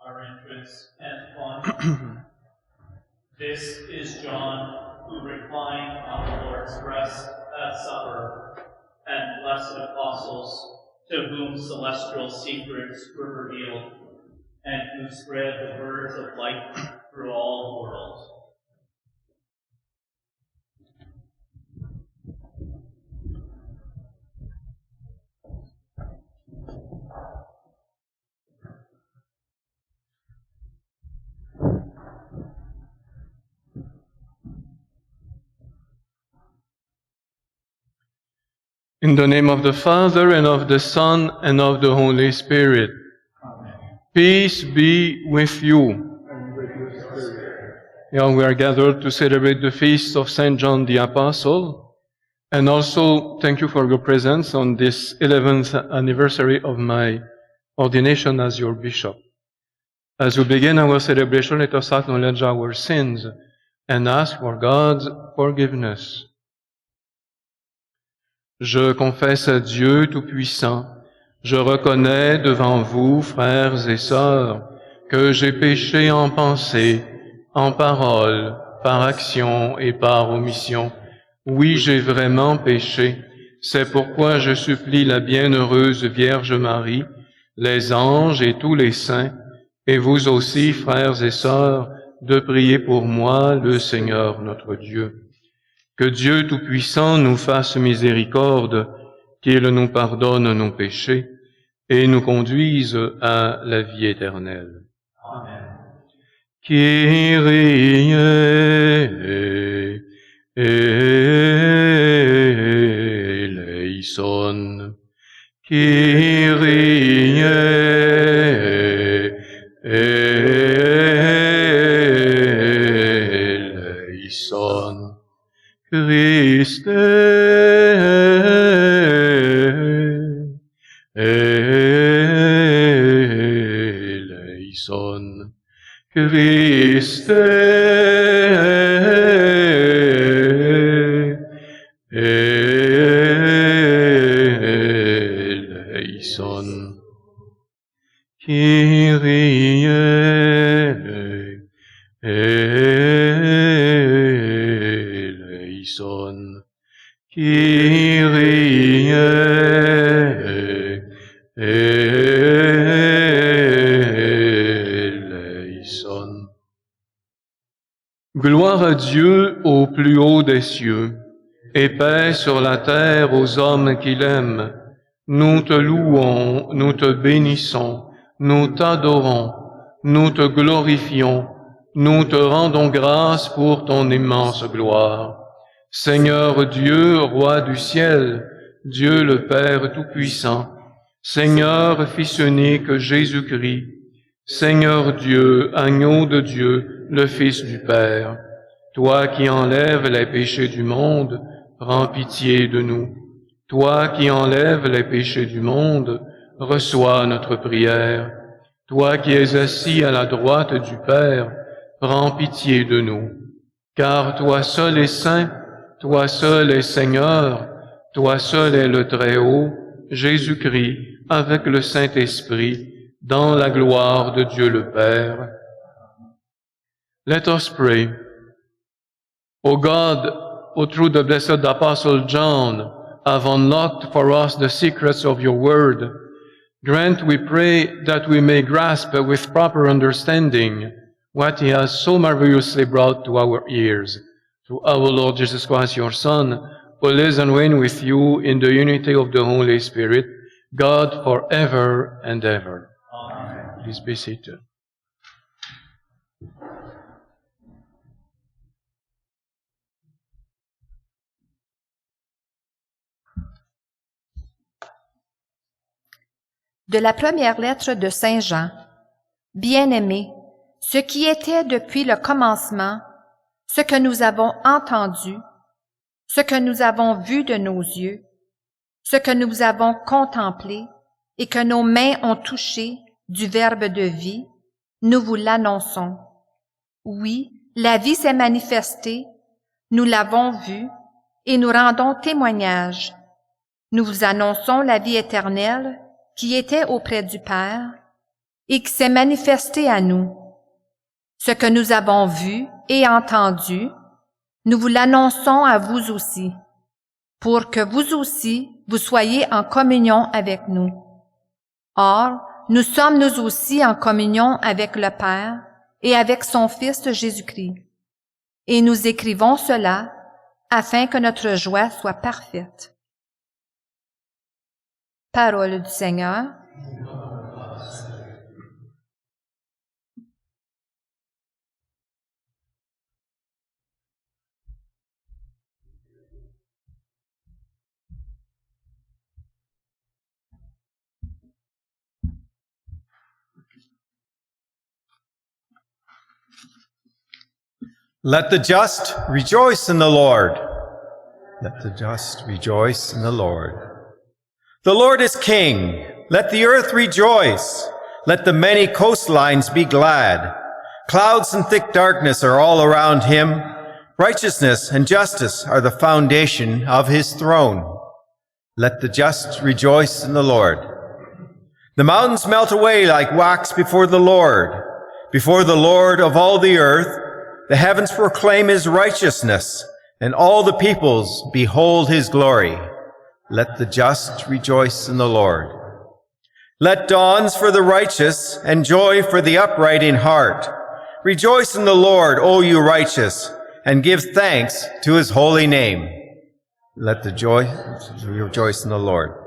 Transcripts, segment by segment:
our entrance and fun. This is John, who reclined on the Lord's breast at supper, and blessed apostles, to whom celestial secrets were revealed, and who spread the words of light through all the world. In the name of the Father, and of the Son, and of the Holy Spirit. Amen. Peace be with you. And with your spirit. Here we are gathered to celebrate the feast of Saint John the Apostle, and also thank you for your presence on this 11th anniversary of my ordination as your bishop. As we begin our celebration, let us acknowledge our sins and ask for God's forgiveness. Je confesse à Dieu Tout-Puissant, je reconnais devant vous, frères et sœurs, que j'ai péché en pensée, en parole, par action et par omission. Oui, j'ai vraiment péché. C'est pourquoi je supplie la bienheureuse Vierge Marie, les anges et tous les saints, et vous aussi, frères et sœurs, de prier pour moi, le Seigneur notre Dieu. Que Dieu Tout-Puissant nous fasse miséricorde, qu'il nous pardonne nos péchés et nous conduise à la vie éternelle. Amen. Kyrie eleison. Kyrie eleison. Christe eleison. Christe eleison. Kyrie eleison. Kyrie eleison. Gloire à Dieu au plus haut des cieux, et paix sur la terre aux hommes qu'il aime. Nous te louons, nous te bénissons, nous t'adorons, nous te glorifions, nous te rendons grâce pour ton immense gloire. Seigneur Dieu, Roi du ciel, Dieu le Père Tout-Puissant, Seigneur Fils unique Jésus-Christ, Seigneur Dieu, Agneau de Dieu, le Fils du Père, toi qui enlèves les péchés du monde, prends pitié de nous. Toi qui enlèves les péchés du monde, reçois notre prière. Toi qui es assis à la droite du Père, prends pitié de nous. Car toi seul est saint, toi seul est Seigneur, toi seul est le Très-Haut, Jésus-Christ, avec le Saint-Esprit, dans la gloire de Dieu le Père. Let us pray. O God, who through the blessed Apostle John have unlocked for us the secrets of your word, grant, we pray, that we may grasp with proper understanding what he has so marvelously brought to our ears. Through our Lord Jesus Christ, your Son, who lives and reigns with you in the unity of the Holy Spirit, God forever and ever. Amen. Please be seated. De la première lettre de Saint Jean. Bien-aimés, ce qui était depuis le commencement, ce que nous avons entendu, ce que nous avons vu de nos yeux, ce que nous avons contemplé et que nos mains ont touché du Verbe de vie, nous vous l'annonçons. Oui, la vie s'est manifestée, nous l'avons vue et nous rendons témoignage. Nous vous annonçons la vie éternelle qui était auprès du Père et qui s'est manifesté à nous. Ce que nous avons vu et entendu, nous vous l'annonçons à vous aussi, pour que vous aussi, vous soyez en communion avec nous. Or, nous sommes nous aussi en communion avec le Père et avec son Fils Jésus-Christ. Et nous écrivons cela afin que notre joie soit parfaite. Parole du Seigneur. Let the just rejoice in the Lord. Let the just rejoice in the Lord. The Lord is King. Let the earth rejoice. Let the many coastlines be glad. Clouds and thick darkness are all around him. Righteousness and justice are the foundation of his throne. Let the just rejoice in the Lord. The mountains melt away like wax before the Lord of all the earth. The heavens proclaim his righteousness, and all the peoples behold his glory. Let the just rejoice in the Lord. Let dawns for the righteous and joy for the upright in heart. Rejoice in the Lord, O you righteous, and give thanks to his holy name. Let the joy rejoice in the Lord.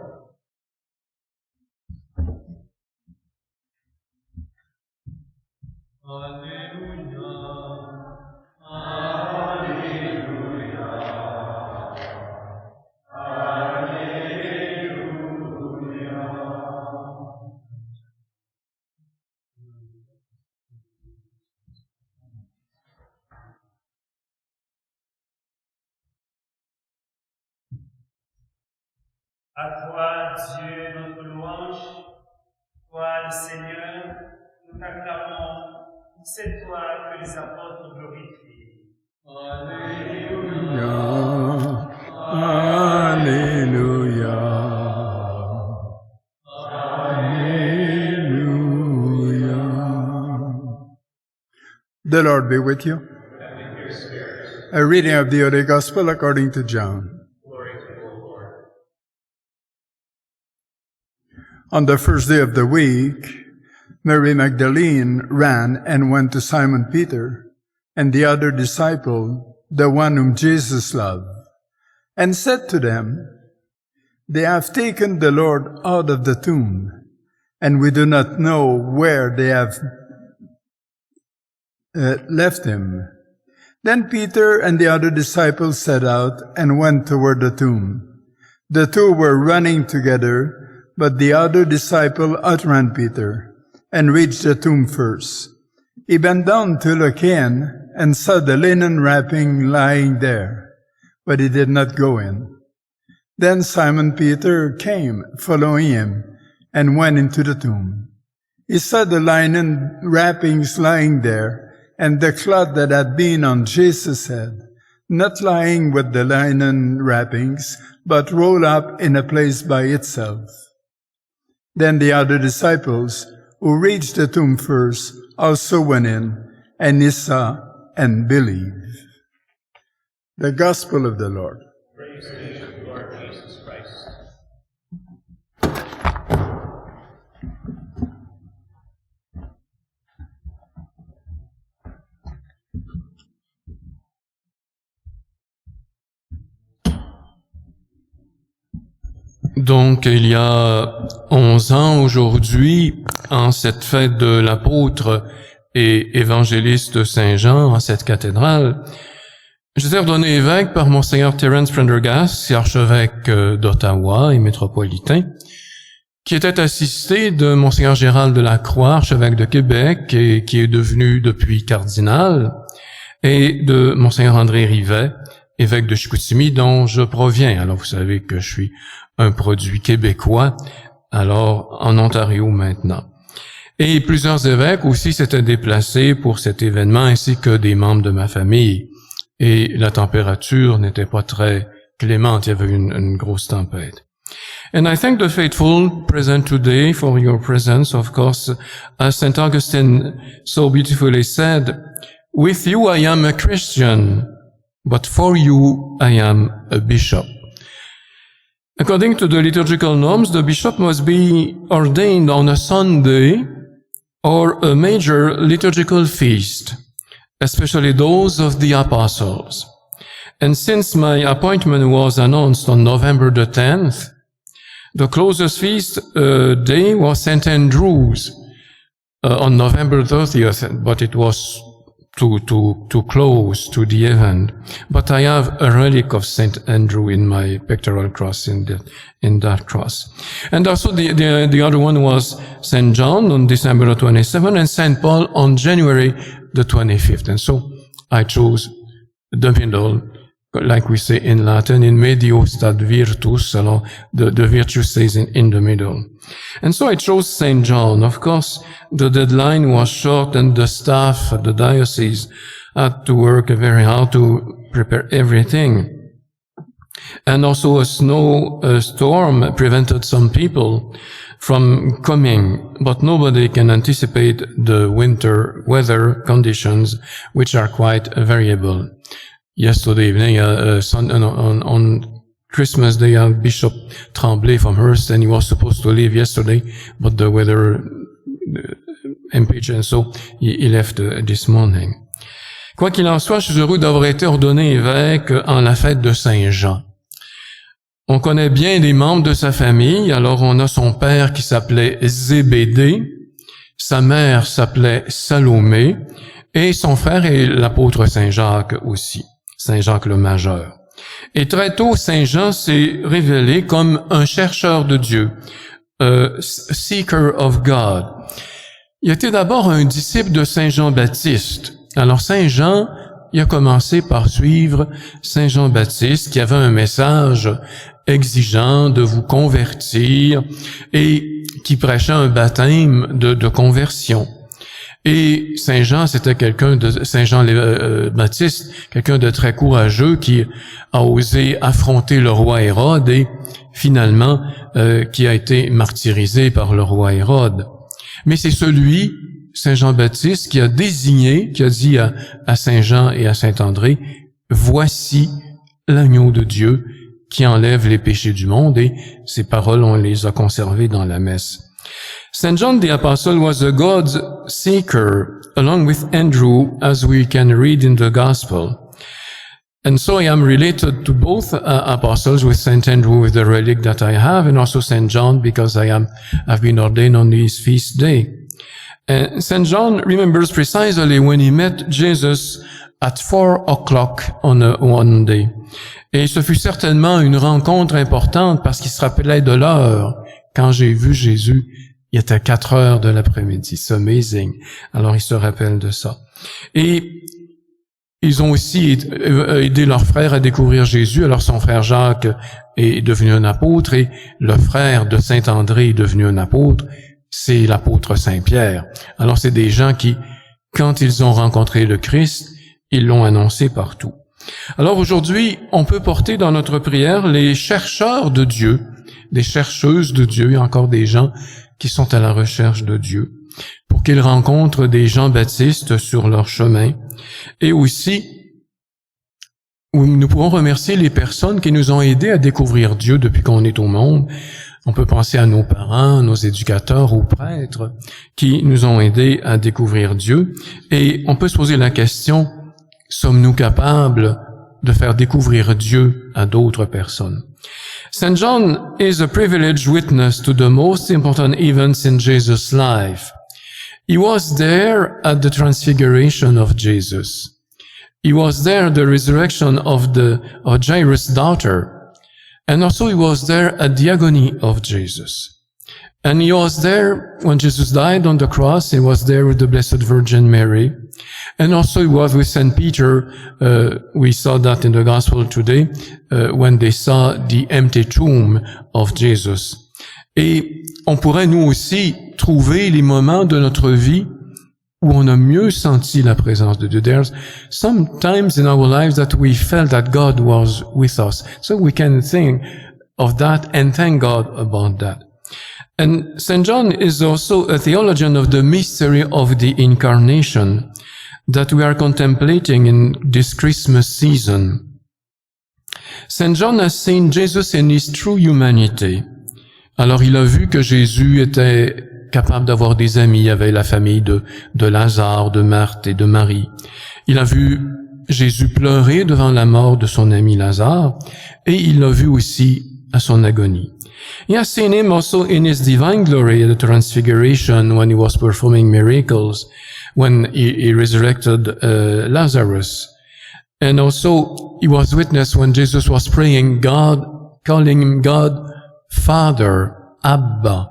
À toi, Dieu, notre louange, toi, le Seigneur, nous t'acclamons, c'est toi que les apôtres glorifient. Alléluia, Alléluia, Alléluia. The Lord be with you. And with your spirit. A reading of the Holy Gospel according to John. Glory to you, O Lord. On the first day of the week, Mary Magdalene ran and went to Simon Peter and the other disciple, the one whom Jesus loved, and said to them, "They have taken the Lord out of the tomb, and we do not know where they have left him." Then Peter and the other disciples set out and went toward the tomb. The two were running together, but the other disciple outran Peter and reached the tomb first. He bent down to look in and saw the linen wrapping lying there, but he did not go in. Then Simon Peter came, following him, and went into the tomb. He saw the linen wrappings lying there, and the cloth that had been on Jesus' head, not lying with the linen wrappings, but rolled up in a place by itself. Then the other disciples, who reached the tomb first, also went in, and he saw and believed. The Gospel of the Lord. Praise to you, Lord Jesus Christ. Donc, il y a 11 ans aujourd'hui, en cette fête de l'apôtre et évangéliste Saint Jean, en cette cathédrale, j'étais ordonné évêque par Monseigneur Terence Prendergast, archevêque d'Ottawa et métropolitain, qui était assisté de Monseigneur Gérald Delacroix, archevêque de Québec, et qui est devenu depuis cardinal, et de Monseigneur André Rivet, évêque de Chicoutimi, dont je proviens. Alors, vous savez que je suis un produit québécois, alors en Ontario maintenant. Et plusieurs évêques aussi s'étaient déplacés pour cet événement, ainsi que des membres de ma famille. Et la température n'était pas très clémente, il y avait une grosse tempête. And I thank the faithful present today for your presence, of course. As St. Augustine so beautifully said, "With you I am a Christian, but for you I am a bishop." According to the liturgical norms, the bishop must be ordained on a Sunday or a major liturgical feast, especially those of the apostles. And since my appointment was announced on November the 10th, the closest feast day was St. Andrew's on November 30th, but it was too close to the event. But I have a relic of St. Andrew in my pectoral cross, in that cross. And also the other one was St. John on December 27th and St. Paul on January the 25th. And so I chose the middle, like we say in Latin, in medio stat virtus, the virtue stays in the middle. And so I chose St. John. Of course, the deadline was short and the staff at the diocese had to work very hard to prepare everything. And also a storm prevented some people from coming, but nobody can anticipate the winter weather conditions, which are quite variable. Yesterday evening, on Christmas Day, Bishop Tremblay from Hearst, and he was supposed to leave yesterday, but the weather impinged, and so he left this morning. Quoi qu'il en soit, je suis heureux d'avoir été ordonné évêque en la fête de Saint Jean. On connaît bien les membres de sa famille, alors on a son père qui s'appelait Zébédée, sa mère s'appelait Salomé, et son frère est l'apôtre Saint Jacques aussi. Saint Jacques le Majeur. Et très tôt, Saint Jean s'est révélé comme un chercheur de Dieu, seeker of God. Il était d'abord un disciple de Saint Jean-Baptiste. Alors Saint Jean, il a commencé par suivre Saint Jean-Baptiste qui avait un message exigeant de vous convertir et qui prêchait un baptême de conversion. Et Saint Jean, c'était Saint Jean Baptiste, quelqu'un de très courageux qui a osé affronter le roi Hérode et finalement qui a été martyrisé par le roi Hérode. Mais c'est celui, Saint Jean-Baptiste, qui a désigné, qui a dit à Saint Jean et à Saint André, « Voici l'agneau de Dieu qui enlève les péchés du monde » et ces paroles, on les a conservées dans la messe. St. John the Apostle was a God's seeker, along with Andrew, as we can read in the Gospel. And so I am related to both apostles, with St. Andrew with the relic that I have, and also St. John because I've been ordained on his feast day. St. John remembers precisely when he met Jesus at 4 o'clock on one day. Et ce fut certainement une rencontre importante parce qu'il se rappelait de l'heure. Quand j'ai vu Jésus, il était 4 heures de l'après-midi. C'est amazing. Alors, il se rappelle de ça. Et ils ont aussi aidé leur frère à découvrir Jésus. Alors, son frère Jacques est devenu un apôtre et le frère de Saint André est devenu un apôtre. C'est l'apôtre Saint Pierre. Alors, c'est des gens qui, quand ils ont rencontré le Christ, ils l'ont annoncé partout. Alors, aujourd'hui, on peut porter dans notre prière les chercheurs de Dieu, des chercheuses de Dieu. Il y a encore des gens qui sont à la recherche de Dieu, pour qu'ils rencontrent des Jean-Baptistes sur leur chemin. Et aussi, nous pouvons remercier les personnes qui nous ont aidés à découvrir Dieu depuis qu'on est au monde. On peut penser à nos parents, nos éducateurs ou prêtres qui nous ont aidés à découvrir Dieu. Et on peut se poser la question, sommes-nous capables de faire découvrir Dieu à d'autres personnes? St. John is a privileged witness to the most important events in Jesus' life. He was there at the transfiguration of Jesus. He was there at the resurrection of Jairus' daughter. And also he was there at the agony of Jesus. And he was there when Jesus died on the cross. He was there with the Blessed Virgin Mary. And also he was with St. Peter. We saw that in the Gospel today, when they saw the empty tomb of Jesus. Et on pourrait nous aussi trouver les moments de notre vie où on a mieux senti la présence de Dieu. There's sometimes in our lives that we felt that God was with us. So we can think, of that and thank God about that. And St. John is also a theologian of the mystery of the Incarnation that we are contemplating in this Christmas season. St. John has seen Jesus in his true humanity. Alors il a vu que Jésus était capable d'avoir des amis, il y avait la famille de Lazare, de Marthe et de Marie. Il a vu Jésus pleurer devant la mort de son ami Lazare et il l'a vu aussi à son agonie. He has seen him also in his divine glory at the Transfiguration when he was performing miracles, when he resurrected Lazarus. And also he was witness when Jesus was praying God, calling him God, Father, Abba.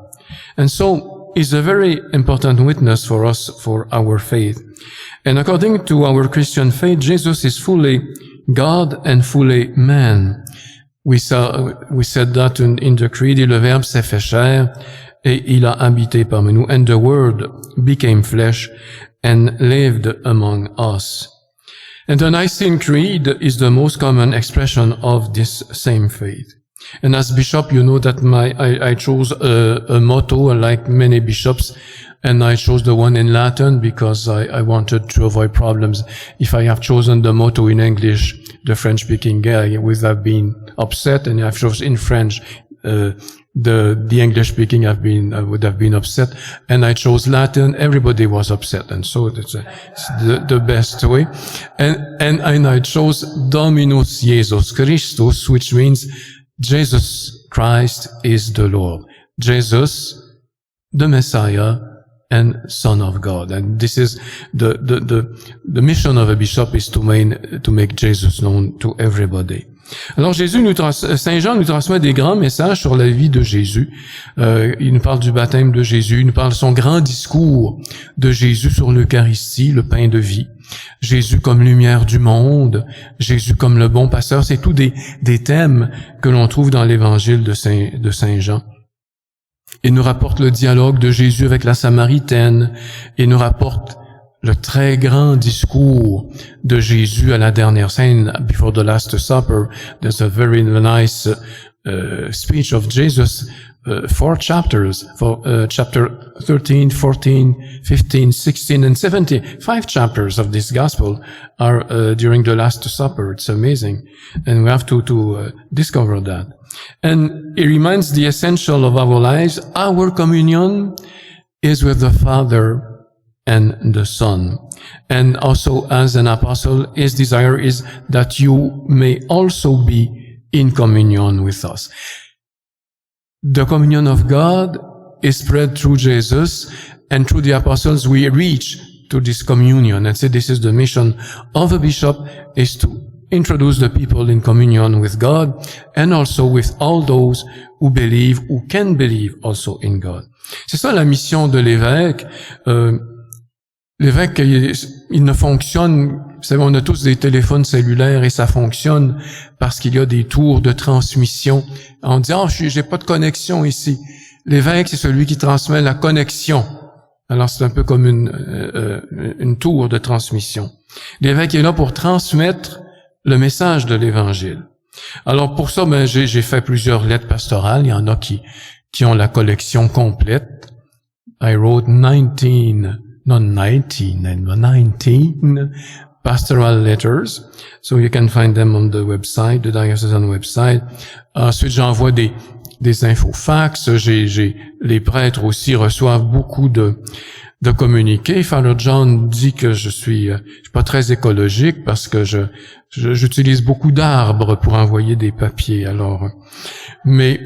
And so he's a very important witness for us, for our faith. And according to our Christian faith, Jesus is fully God and fully man. We said that in the Creed, le Verbe s'est fait chair et il a habité parmi nous. And the Word became flesh and lived among us. And the Nicene Creed is the most common expression of this same faith. And as bishop, you know that I chose a motto like many bishops, and I chose the one in Latin because I wanted to avoid problems. If I have chosen the motto in English, the French-speaking guy would have been upset, and if I chose in French, the English-speaking would have been upset, and I chose Latin, everybody was upset, and so it's the best way. And I chose Dominus Jesus Christus, which means Jesus Christ is the Lord. Jesus, the Messiah, and Son of God. And this is the mission of a bishop is to make Jesus known to everybody. Alors Saint Jean nous transmet des grands messages sur la vie de Jésus. Il nous parle du baptême de Jésus, il nous parle de son grand discours de Jésus sur l'Eucharistie, le pain de vie. Jésus comme lumière du monde, Jésus comme le bon pasteur, c'est tous des thèmes que l'on trouve dans l'évangile de Saint Jean. Il nous rapporte le dialogue de Jésus avec la Samaritaine, il nous rapporte le très grand discours de Jésus à la dernière scène, before the Last Supper. There's a very nice speech of Jesus, 4 chapters, chapter 13, 14, 15, 16, and 17. 5 chapters of this gospel are during the Last Supper. It's amazing. And we have to discover that. And it reminds the essential of our lives. Our communion is with the Father and the Son. And also as an apostle, his desire is that you may also be in communion with us. The communion of God is spread through Jesus, and through the apostles we reach to this communion. And so this is the mission of a bishop, is to introduce the people in communion with God and also with all those who believe, who can believe also in God. C'est ça la mission de l'évêque. L'évêque, il ne fonctionne, vous savez, on a tous des téléphones cellulaires et ça fonctionne parce qu'il y a des tours de transmission. On dit, j'ai pas de connexion ici. L'évêque, c'est celui qui transmet la connexion. Alors, c'est un peu comme une tour de transmission. L'évêque est là pour transmettre le message de l'Évangile. Alors, pour ça, j'ai fait plusieurs lettres pastorales. Il y en a qui ont la collection complète. I wrote 19 pastoral letters. So you can find them on the website, the diocesan website. Ensuite, j'envoie des infofax. Les prêtres aussi reçoivent beaucoup de communiqués. Father John dit que je suis pas très écologique parce que j'utilise beaucoup d'arbres pour envoyer des papiers. Alors, mais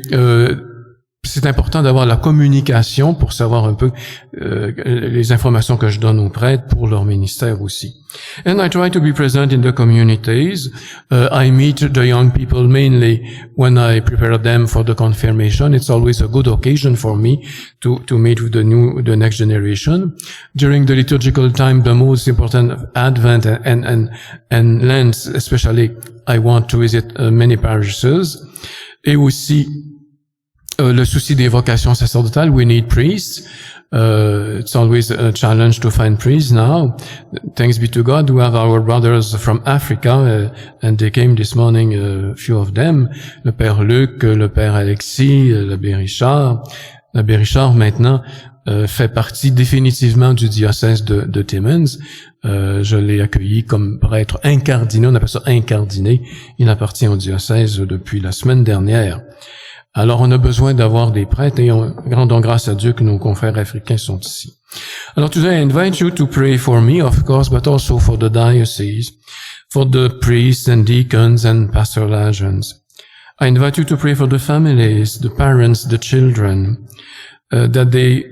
c'est important d'avoir la communication pour savoir un peu les informations que je donne aux prêtres pour leur ministère aussi. And I try to be present in the communities. I meet the young people mainly when I prepare them for the confirmation. It's always a good occasion for me to meet with the next generation. During the liturgical time, the most important of Advent and Lent, especially, I want to visit many parishes. Et aussi, le souci des vocations sacerdotales, we need priests. It's always a challenge to find priests now. Thanks be to God, we have our brothers from Africa, and they came this morning, a few of them. Le père Luc, le père Alexis, l'abbé Richard. L'abbé Richard, maintenant, fait partie définitivement du diocèse de Timmins. Je l'ai accueilli comme prêtre incardiné, on appelle ça incardiné. Il appartient au diocèse depuis la semaine dernière. Alors, on a besoin d'avoir des prêtres et rendons grâce à Dieu que nos confrères africains sont ici. Alors, today I invite you to pray for me, of course, but also for the diocese, for the priests and deacons and pastoral agents. I invite you to pray for the families, the parents, the children, that they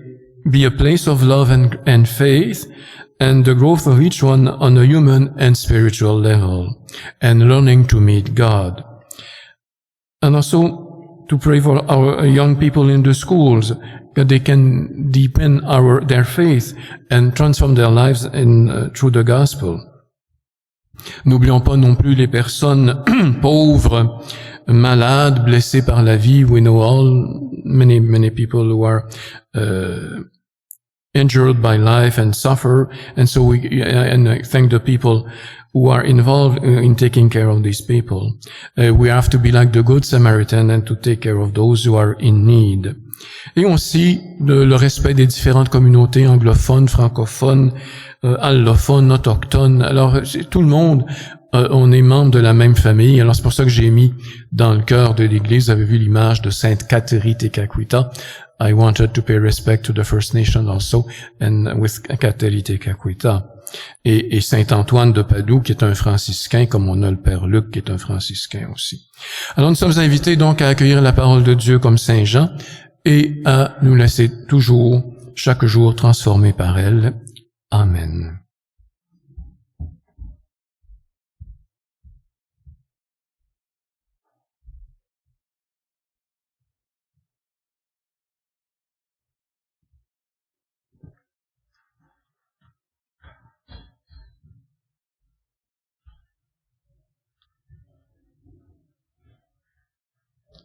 be a place of love and faith, and the growth of each one on a human and spiritual level, and learning to meet God. And also, to pray for our young people in the schools, that they can deepen their faith and transform their lives through the gospel. N'oublions pas non plus les personnes pauvres, malades, blessées par la vie. We know many people who are injured by life and suffer, and so I thank the people who are involved in taking care of these people. We have to be like the Good Samaritan and to take care of those who are in need. Et aussi le respect des différentes communautés anglophones, francophones, allophones, autochtones. Alors tout le monde, on est membre de la même famille. Alors c'est pour ça que j'ai mis dans le cœur de l'Église, vous avez vu l'image de Sainte Catherine Tekakwitha. I wanted to pay respect to the First Nation also, and with Catherine Tekakwitha. Et Saint Antoine de Padoue, qui est un franciscain, comme on a le Père Luc, qui est un franciscain aussi. Alors nous sommes invités donc à accueillir la parole de Dieu comme Saint Jean et à nous laisser toujours, chaque jour, transformer par elle. Amen.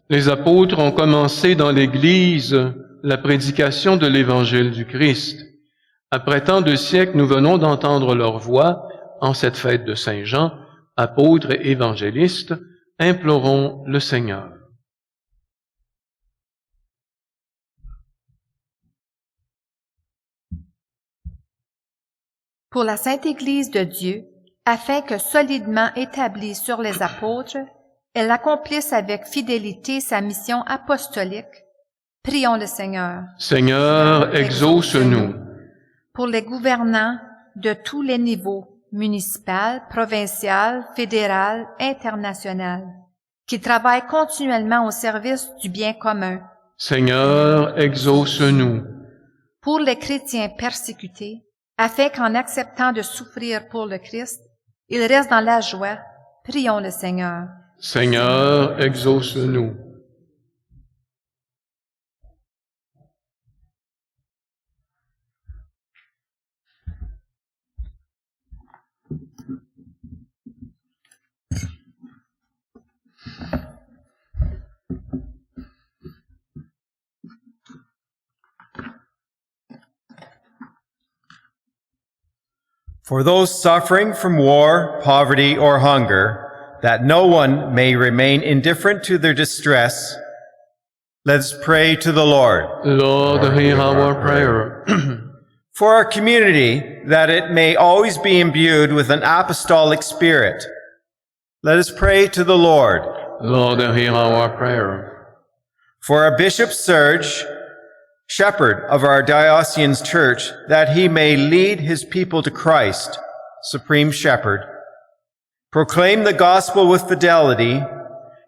Les apôtres ont commencé dans l'Église la prédication de l'Évangile du Christ. Après tant de siècles, nous venons d'entendre leur voix en cette fête de Saint Jean, apôtres et évangélistes, implorons le Seigneur. Pour la Sainte Église de Dieu, afin que solidement établie sur les apôtres, elle accomplisse avec fidélité sa mission apostolique. Prions le Seigneur. Seigneur, exauce-nous. Pour les gouvernants de tous les niveaux, municipal, provincial, fédéral, international, qui travaillent continuellement au service du bien commun. Seigneur, exauce-nous. Pour les chrétiens persécutés, afin qu'en acceptant de souffrir pour le Christ, ils restent dans la joie. Prions le Seigneur. Seigneur, exauce-nous. For those suffering from war, poverty, or hunger, that no one may remain indifferent to their distress, let's pray to the Lord. Lord, hear our prayer. For our community, that it may always be imbued with an apostolic spirit, let us pray to the Lord. Lord, hear our prayer. For our Bishop Serge, shepherd of our diocesan church, that he may lead his people to Christ, supreme shepherd, proclaim the gospel with fidelity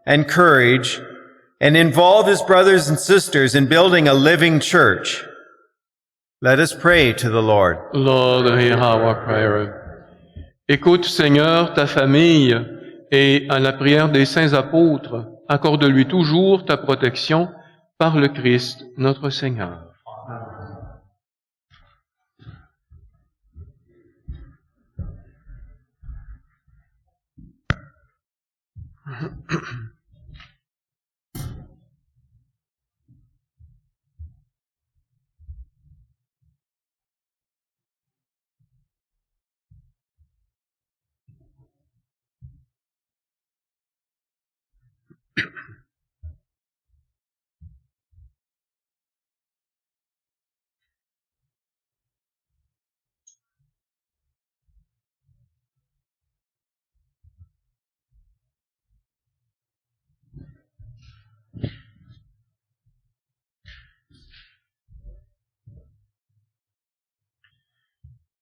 and courage, and involve his brothers and sisters in building a living church. Let us pray to the Lord. Lord, hear our prayer. Écoute, Seigneur, ta famille et à la prière des saints apôtres, accorde-lui toujours ta protection par le Christ, notre Seigneur.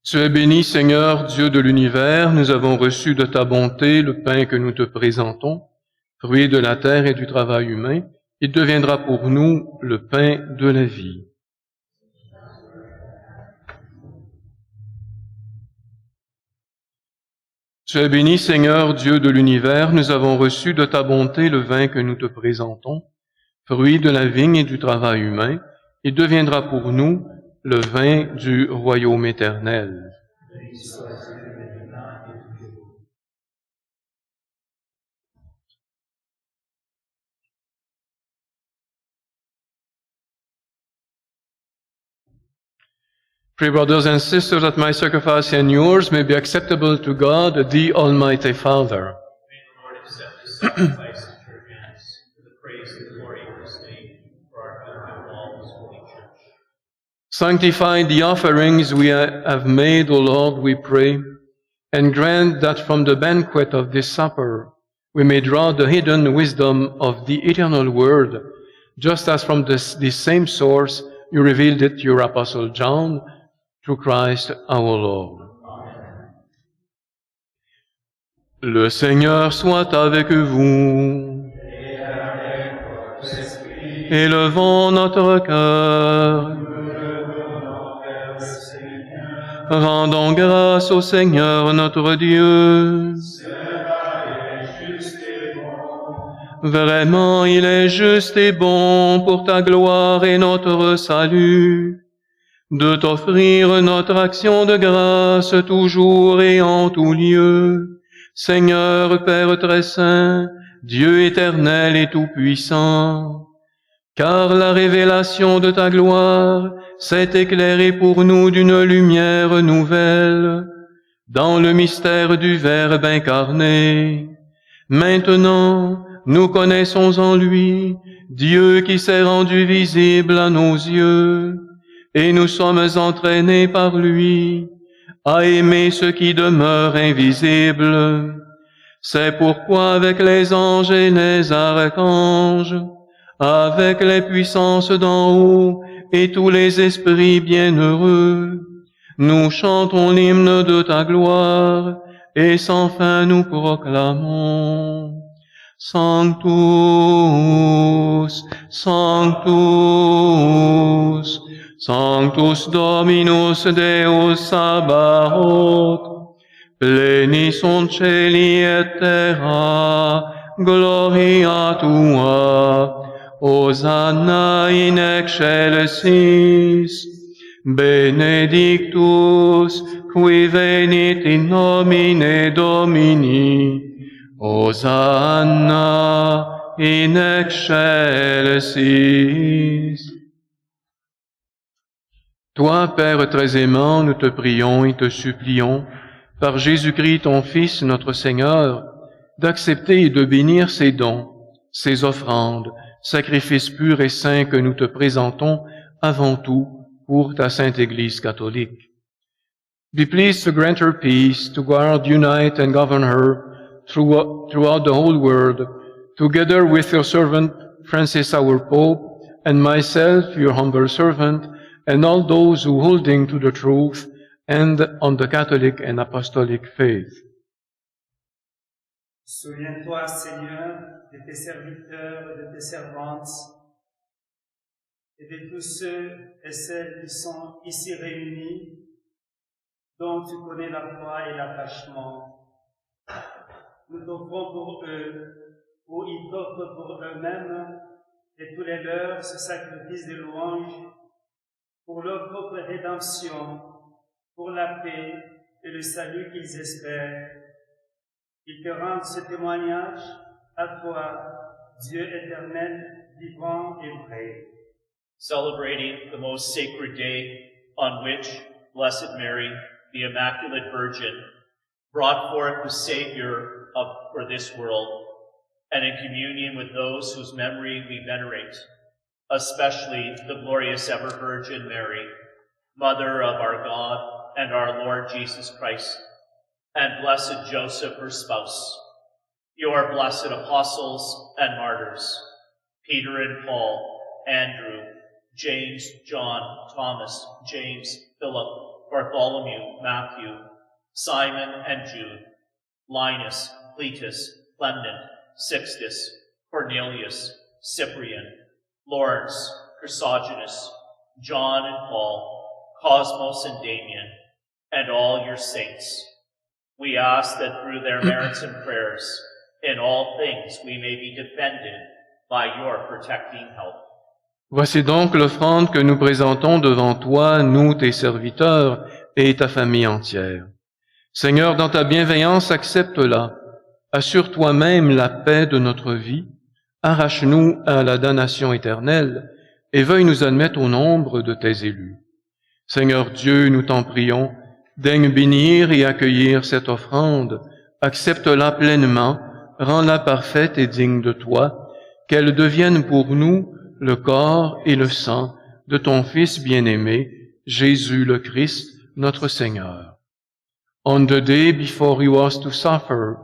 Tu es béni, Seigneur, Dieu de l'univers, nous avons reçu de ta bonté le pain que nous te présentons, fruit de la terre et du travail humain, il deviendra pour nous le pain de la vie. Tu es béni, Seigneur, Dieu de l'univers, nous avons reçu de ta bonté le vin que nous te présentons, fruit de la vigne et du travail humain, il deviendra pour nous le vin du royaume éternel. Pray, brothers and sisters, that my sacrifice and yours may be acceptable to God, the Almighty Father. May the Lord accept this sacrifice into your hands for the praise and glory of his name, for our good and all his holy church. Sanctify the offerings we have made, O Lord, we pray, and grant that from the banquet of this supper we may draw the hidden wisdom of the eternal Word, just as from this same source you revealed it to your Apostle John, through Christ our Lord. Amen. Le Seigneur soit avec vous. Élevons notre cœur. Rendons grâce au Seigneur notre Dieu. Vraiment, il est juste et bon pour ta gloire et notre salut, de t'offrir notre action de grâce toujours et en tout lieu. Seigneur Père très saint, Dieu éternel et tout-puissant, car la révélation de ta gloire s'est éclairée pour nous d'une lumière nouvelle, dans le mystère du Verbe incarné. Maintenant, nous connaissons en lui Dieu qui s'est rendu visible à nos yeux, et nous sommes entraînés par lui à aimer ce qui demeure invisible. C'est pourquoi avec les anges et les archanges, avec les puissances d'en haut et tous les esprits bienheureux, nous chantons l'hymne de ta gloire et sans fin nous proclamons: Sanctus, Sanctus, Sanctus Dominus Deus Sabaoth, pleni sunt celi et terra, gloria tua, Hosanna in excelsis, benedictus qui venit in nomine Domini, Hosanna in excelsis. Toi, Père très aimant, nous te prions et te supplions, par Jésus-Christ ton Fils, notre Seigneur, d'accepter et de bénir ces dons, ces offrandes, sacrifices purs et saints que nous te présentons avant tout pour ta Sainte Église catholique. Be pleased to grant her peace, to guard, unite, and govern her throughout the whole world, together with your servant Francis our Pope, and myself, your humble servant, and all those who holding to the truth and on the Catholic and Apostolic faith. Souviens-toi, Seigneur, de tes serviteurs et de tes servantes, et de tous ceux et celles qui sont ici réunis, dont tu connais la foi et l'attachement. Nous t'offrons pour eux, ou ils t'offrent pour eux-mêmes, et tous les leurs ce sacrifice de louange, pour leur propre rédemption, pour la paix et le salut qu'ils espèrent. Ils te rendent ce témoignage à toi, Dieu éternel, vivant et vrai. Celebrating the most sacred day on which Blessed Mary, the Immaculate Virgin, brought forth the Savior for this world, and in communion with those whose memory we venerate, especially the glorious ever Virgin Mary, Mother of our God and our Lord Jesus Christ, and blessed Joseph, her spouse, your blessed apostles and martyrs, Peter and Paul, Andrew, James, John, Thomas, James, Philip, Bartholomew, Matthew, Simon and Jude, Linus, Cletus, Clement, Sixtus, Cornelius, Cyprian, Lawrence, Chrysogonus, John and Paul, Cosmos and Damian, and all your saints. We ask that through their merits and prayers, in all things we may be defended by your protecting help. Voici donc l'offrande que nous présentons devant toi, nous, tes serviteurs, et ta famille entière. Seigneur, dans ta bienveillance, accepte-la. Assure toi-même la paix de notre vie. Arrache-nous à la damnation éternelle et veuille nous admettre au nombre de tes élus. Seigneur Dieu, nous t'en prions, daigne bénir et accueillir cette offrande. Accepte-la pleinement, rends-la parfaite et digne de toi, qu'elle devienne pour nous le corps et le sang de ton Fils bien-aimé, Jésus le Christ, notre Seigneur. On the day before he was to suffer,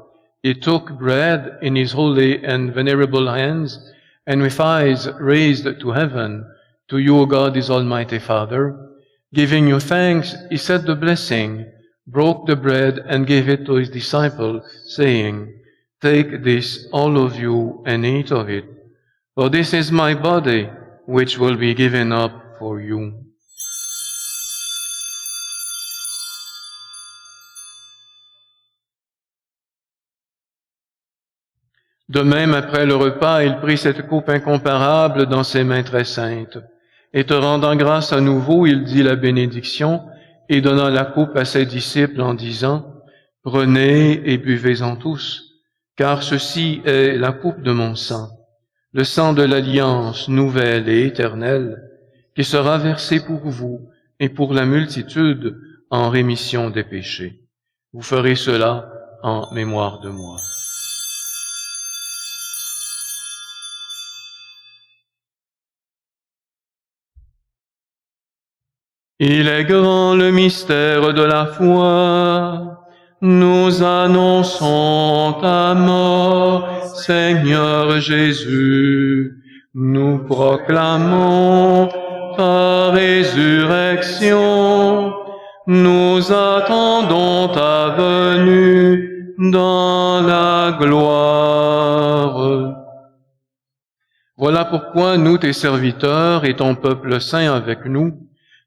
he took bread in his holy and venerable hands, and with eyes raised to heaven, to you, O God, his almighty Father, giving you thanks, he said the blessing, broke the bread, and gave it to his disciples, saying, Take this, all of you, and eat of it, for this is my body, which will be given up for you. De même, après le repas, il prit cette coupe incomparable dans ses mains très saintes, et te rendant grâce à nouveau, il dit la bénédiction, et donna la coupe à ses disciples en disant, « Prenez et buvez-en tous, car ceci est la coupe de mon sang, le sang de l'alliance nouvelle et éternelle, qui sera versé pour vous et pour la multitude en rémission des péchés. Vous ferez cela en mémoire de moi. » Il est grand le mystère de la foi. Nous annonçons ta mort, Seigneur Jésus. Nous proclamons ta résurrection. Nous attendons ta venue dans la gloire. Voilà pourquoi nous, tes serviteurs et ton peuple saint avec nous,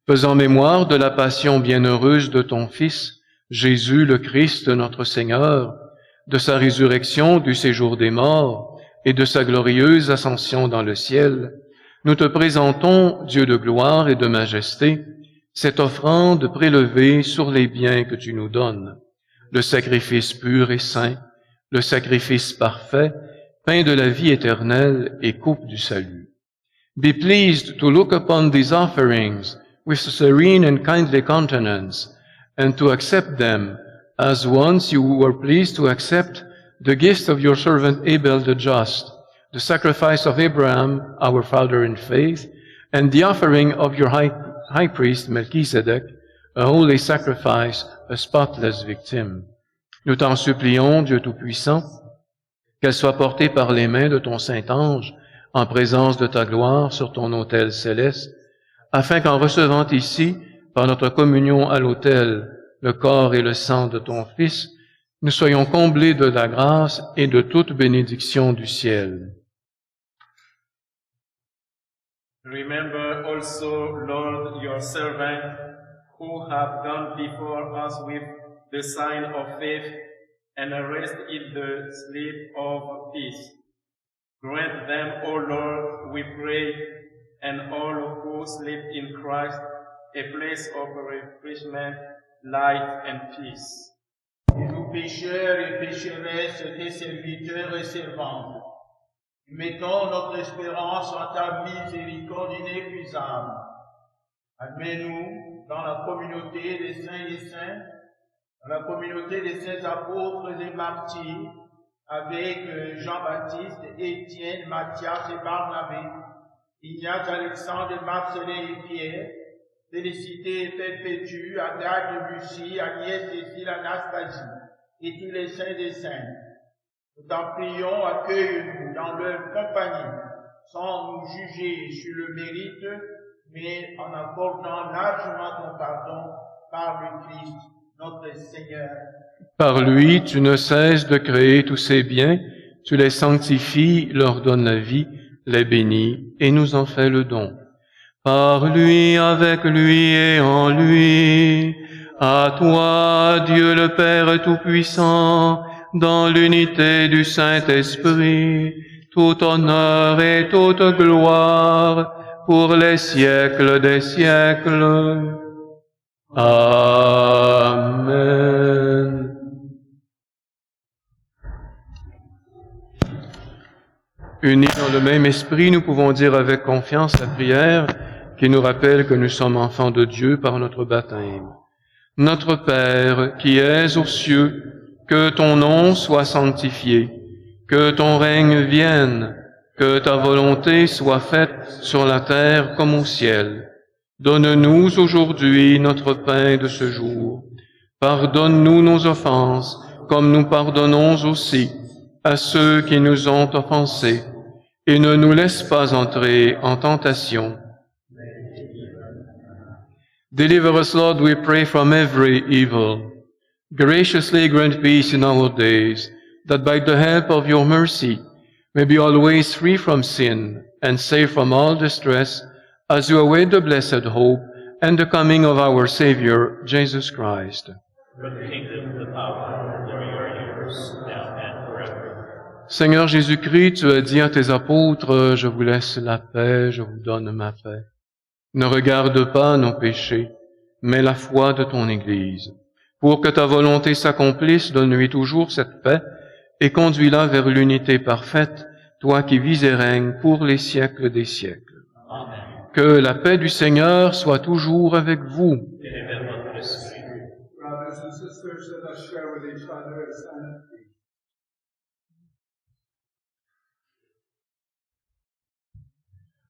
faisant mémoire de la passion bienheureuse de ton Fils, Jésus le Christ, notre Seigneur, de sa résurrection du séjour des morts et de sa glorieuse ascension dans le ciel, nous te présentons, Dieu de gloire et de majesté, cette offrande prélevée sur les biens que tu nous donnes, le sacrifice pur et saint, le sacrifice parfait, pain de la vie éternelle et coupe du salut. Be pleased to look upon these offerings with serene and kindly countenance, and to accept them, as once you were pleased to accept the gift of your servant Abel the just, the sacrifice of Abraham, our father in faith, and the offering of your high priest Melchizedek, a holy sacrifice, a spotless victim. Nous t'en supplions, Dieu Tout-Puissant, qu'elle soit portée par les mains de ton Saint-Ange en présence de ta gloire sur ton autel céleste, afin qu'en recevant ici, par notre communion à l'autel, le corps et le sang de ton Fils, nous soyons comblés de la grâce et de toute bénédiction du ciel. Remember also, Lord, your servant, who have gone before us with the sign of faith and rest in the sleep of peace. Grant them, O Lord, we pray, and all who sleep in Christ, a place of refreshment, light, and peace. Et nous pécheurs et pécheresses, tes serviteurs et servantes, mettons notre espérance en ta miséricorde inépuisable. Admets-nous dans la communauté des saints et saints, dans la communauté des saints apôtres et martyrs, avec Jean-Baptiste, Étienne, Matthias et Barnabé, Ignace, Alexandre, Marcelin et Pierre, Félicité et Perpétue, Agathe, Lucie, Agnès, Cécile, Anastasie, et tous les saints des saints. Nous t'en prions, accueille-nous dans leur compagnie, sans nous juger sur le mérite, mais en accordant largement ton pardon par le Christ, notre Seigneur. Par lui, tu ne cesses de créer tous ces biens, tu les sanctifies, leur donnes la vie, les bénis, et nous en fais le don. Par lui, avec lui et en lui, à toi, Dieu le Père Tout-Puissant, dans l'unité du Saint-Esprit, tout honneur et toute gloire, pour les siècles des siècles. Amen. Unis dans le même esprit, nous pouvons dire avec confiance la prière qui nous rappelle que nous sommes enfants de Dieu par notre baptême. Notre Père qui es aux cieux, que ton nom soit sanctifié, que ton règne vienne, que ta volonté soit faite sur la terre comme au ciel. Donne-nous aujourd'hui notre pain de ce jour. Pardonne-nous nos offenses, comme nous pardonnons aussi à ceux qui nous ont offensés. Et ne nous laisse pas entrer en tentation. Deliver us, Lord, we pray, from every evil. Graciously grant peace in our days, that by the help of your mercy may be always free from sin and safe from all distress, as you await the blessed hope and the coming of our Savior, Jesus Christ. For the kingdom, the power, and the glory are yours, now and forever. Seigneur Jésus-Christ, tu as dit à tes apôtres, je vous laisse la paix, je vous donne ma paix. Ne regarde pas nos péchés, mais la foi de ton Église. Pour que ta volonté s'accomplisse, donne-lui toujours cette paix et conduis-la vers l'unité parfaite, toi qui vis et règnes pour les siècles des siècles. Amen. Que la paix du Seigneur soit toujours avec vous. Et avec votre esprit. Brothers and sisters, let us share with each other a sign of peace.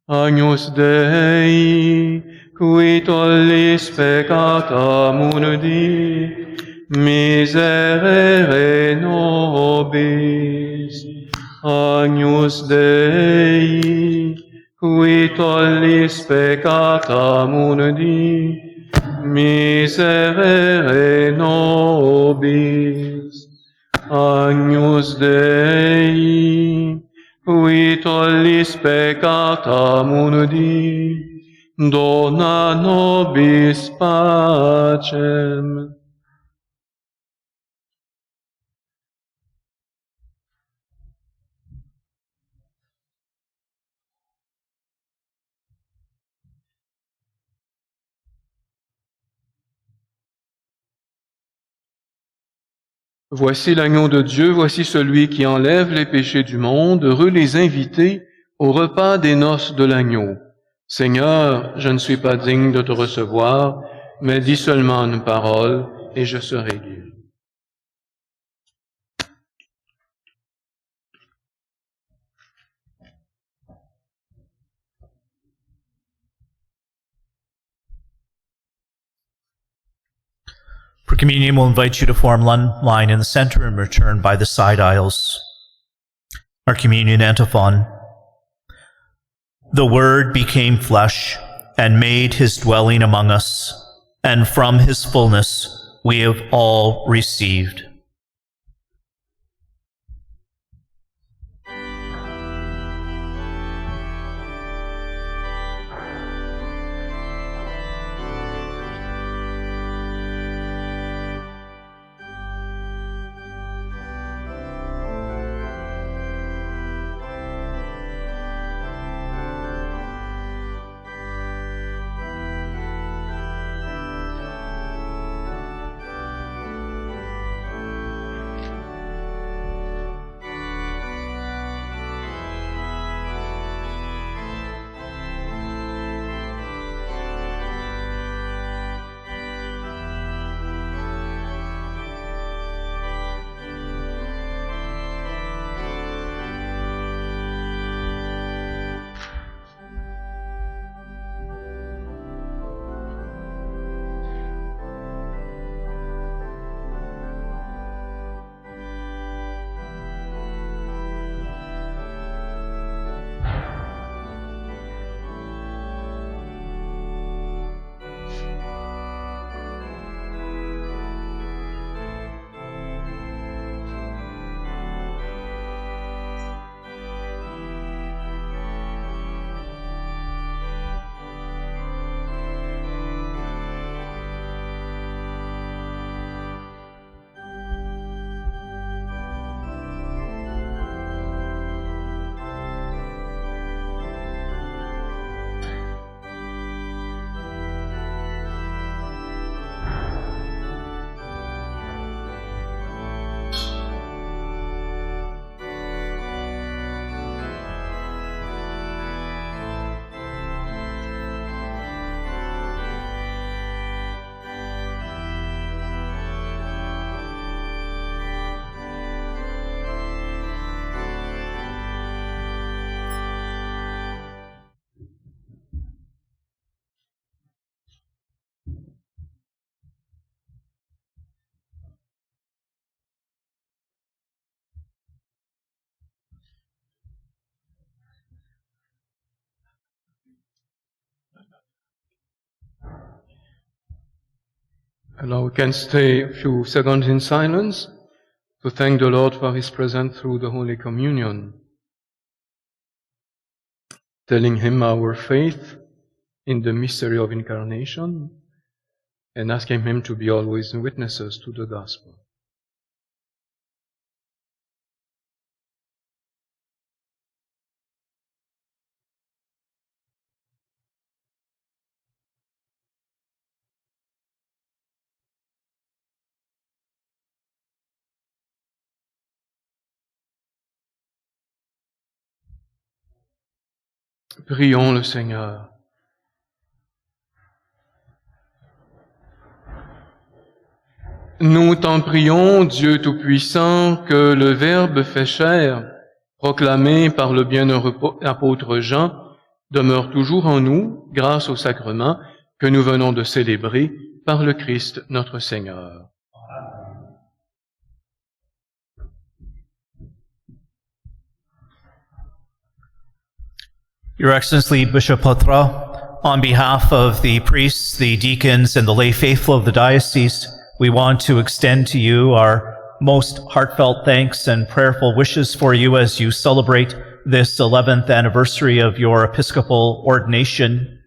Agnus Dei, qui tollis peccata mundi, miserere nobis. Agnus Dei, qui tollis peccata mundi, miserere nobis. Agnus Dei, qui tollis peccata mundi, dona nobis pacem. Voici l'agneau de Dieu, voici celui qui enlève les péchés du monde. Heureux les invités au repas des noces de l'agneau. Seigneur, je ne suis pas digne de te recevoir, mais dis seulement une parole et je serai guéri. For communion, we'll invite you to form line in the center and return by the side aisles. Our communion antiphon. The Word became flesh and made his dwelling among us, and from his fullness we have all received. Now we can stay a few seconds in silence to thank the Lord for His presence through the Holy Communion, telling Him our faith in the mystery of Incarnation, and asking Him to be always witnesses to the Gospel. Prions le Seigneur. Nous t'en prions, Dieu Tout-Puissant, que le Verbe fait chair, proclamé par le bienheureux apôtre Jean, demeure toujours en nous grâce au sacrement que nous venons de célébrer par le Christ notre Seigneur. Your Excellency, Bishop Potra, on behalf of the priests, the deacons, and the lay faithful of the diocese, we want to extend to you our most heartfelt thanks and prayerful wishes for you as you celebrate this 11th anniversary of your episcopal ordination.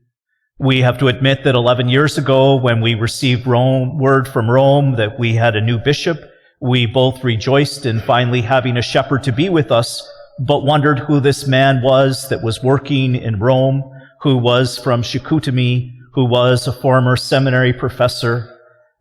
We have to admit that 11 years ago, when we received word from Rome that we had a new bishop, we both rejoiced in finally having a shepherd to be with us, but wondered who this man was that was working in Rome, who was from Chicoutimi, who was a former seminary professor.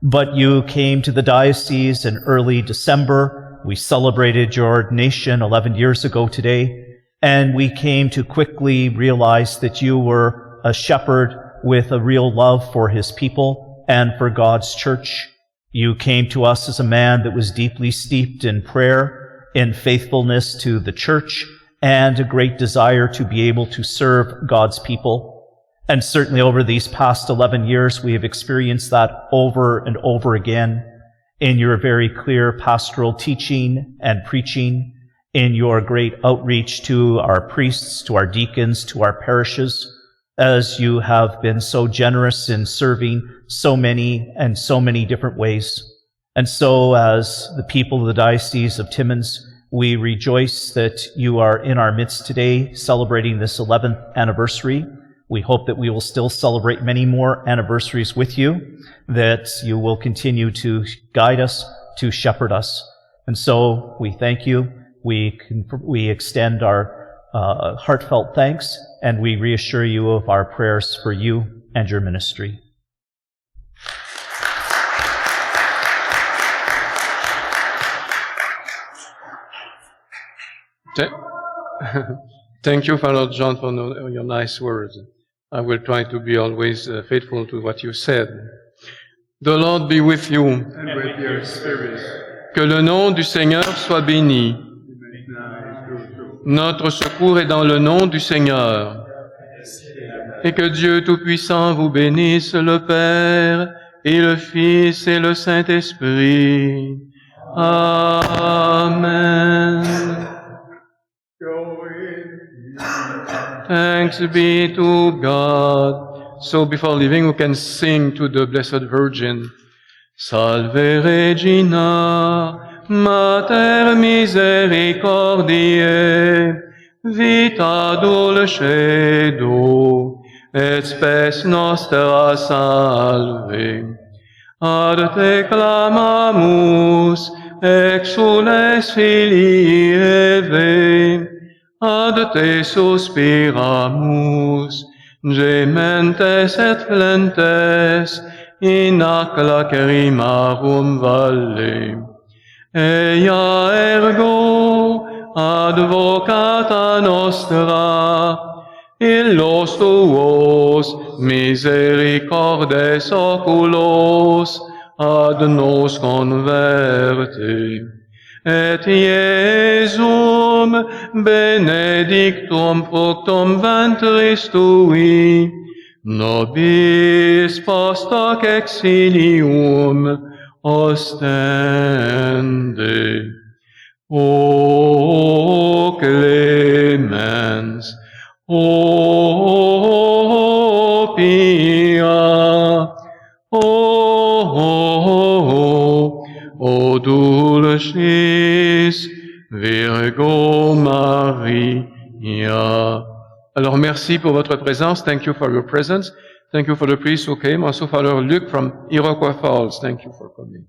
But you came to the diocese in early December. We celebrated your ordination 11 years ago today, and we came to quickly realize that you were a shepherd with a real love for his people and for God's church. You came to us as a man that was deeply steeped in prayer, in faithfulness to the church, and a great desire to be able to serve God's people. And certainly over these past 11 years, we have experienced that over and over again in your very clear pastoral teaching and preaching, in your great outreach to our priests, to our deacons, to our parishes, as you have been so generous in serving so many and so many different ways. And so, as the people of the Diocese of Timmins, we rejoice that you are in our midst today, celebrating this 11th anniversary. We hope that we will still celebrate many more anniversaries with you, that you will continue to guide us, to shepherd us. And so, we thank you. We extend our heartfelt thanks, and we reassure you of our prayers for you and your ministry. Thank you, Father John, for your nice words. I will try to be always faithful to what you said. The Lord be with you. And with your spirit. Que le nom du Seigneur soit béni. Notre secours est dans le nom du Seigneur. Et que Dieu Tout-Puissant vous bénisse, le Père, et le Fils, et le Saint-Esprit. Amen. Thanks be to God. So before leaving, we can sing to the Blessed Virgin. Salve Regina, Mater misericordiae, vita dulcedo, et spes nostra salve. Ad te clamamus, exules filii Eve, ad te suspiramus, gementes et flentes, in ac lacrimarum valle. Ea ergo, advocata nostra, illos tuos misericordes oculos ad nos converte. Et Iesum benedictum fructum ventris tui, nobis post hoc exilium ostende. O clemens, O pia, O O dulcis Virgo Maria. Alors, merci pour votre présence. Thank you for your presence. Thank you for the priest who came. Also, Father Luke from Iroquois Falls. Thank you for coming.